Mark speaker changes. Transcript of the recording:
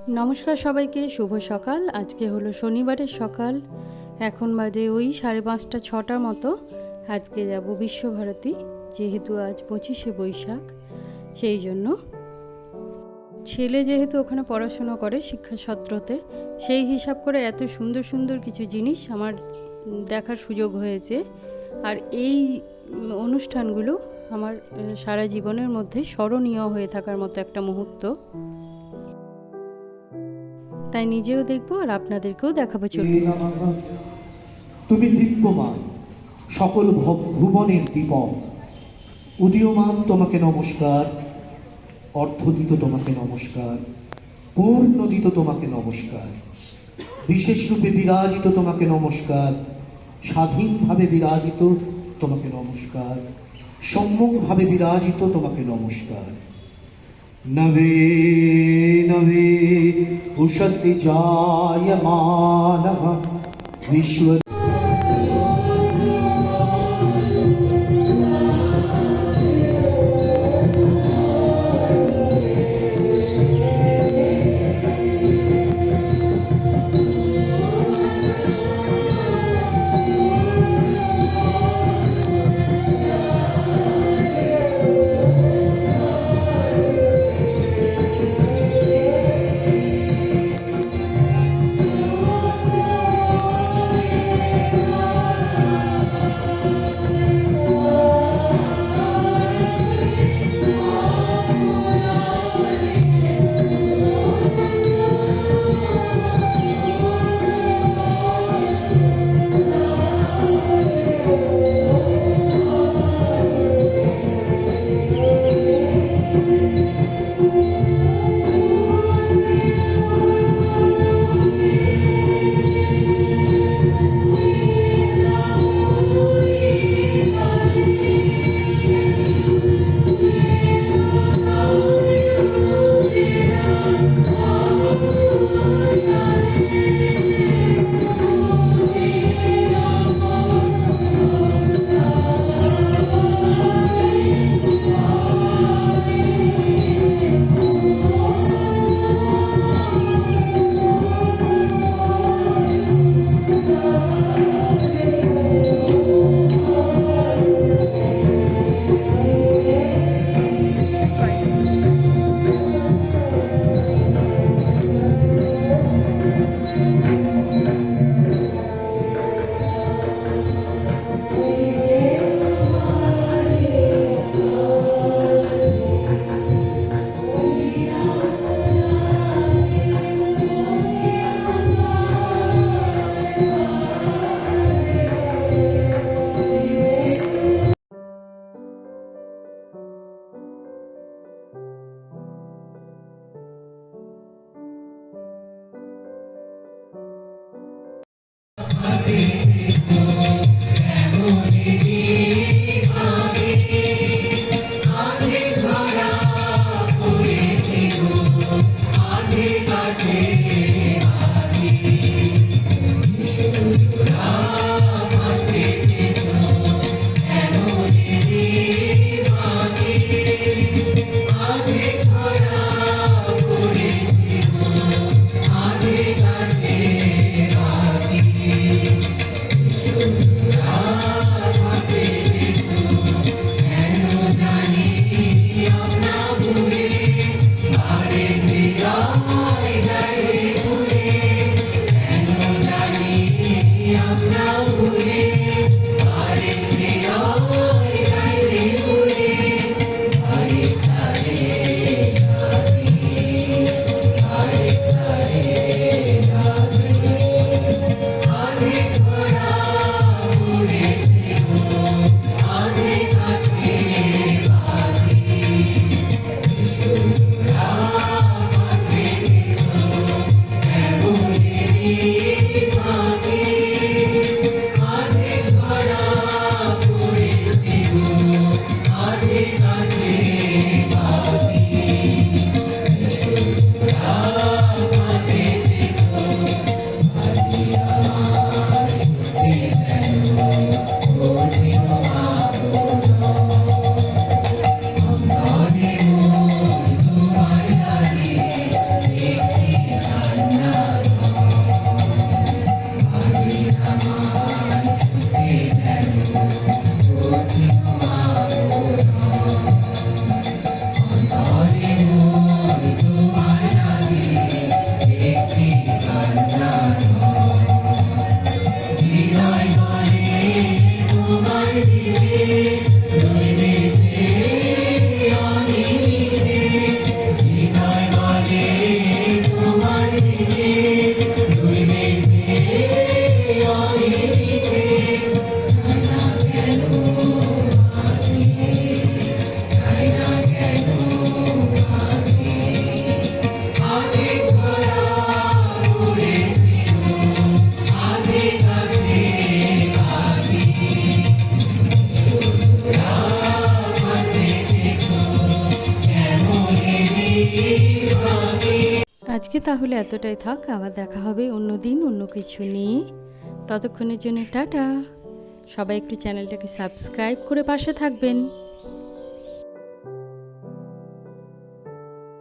Speaker 1: নমস্কার সবাইকে, শুভ সকাল। আজকে হলো শনিবারের সকাল, এখন বাজে ওই 5:30 6টার মতো। আজকে যাব বিশ্বভারতী, যেহেতু আজ 25শে বৈশাখ, সেই জন্য। ছেলে যেহেতু ওখানে পড়াশুনো করে শিক্ষাসত্রতে, সেই হিসাব করে এত সুন্দর সুন্দর কিছু জিনিস আমার দেখার সুযোগ হয়েছে। আর এই অনুষ্ঠানগুলো আমার সারা জীবনের মধ্যে স্মরণীয় হয়ে থাকার মতো একটা মুহূর্ত। তাই নিজেও দেখবো আর আপনাদেরকেও দেখাবো। চলুন।
Speaker 2: তুমি দিব্যমান, সকল ভুবনের দীপক। উদীয়মান তোমাকে নমস্কার, অর্ধদিত তোমাকে নমস্কার, পূর্ণদিত তোমাকে নমস্কার, বিশেষ রূপে বিরাজিত তোমাকে নমস্কার, স্বাধীনভাবে বিরাজিত তোমাকে নমস্কার, সম্মুখভাবে বিরাজিত তোমাকে নমস্কার। নবে নবে উষসি জায়মানঃ বিশ্ব।
Speaker 1: আজকে তাহলে এতটাই থাক, আবার দেখা হবে অন্য দিন অন্য কিছু নিয়ে। ততক্ষণের জন্য টাটা। সবাই একটু চ্যানেলটাকে সাবস্ক্রাইব করে পাশে থাকবেন।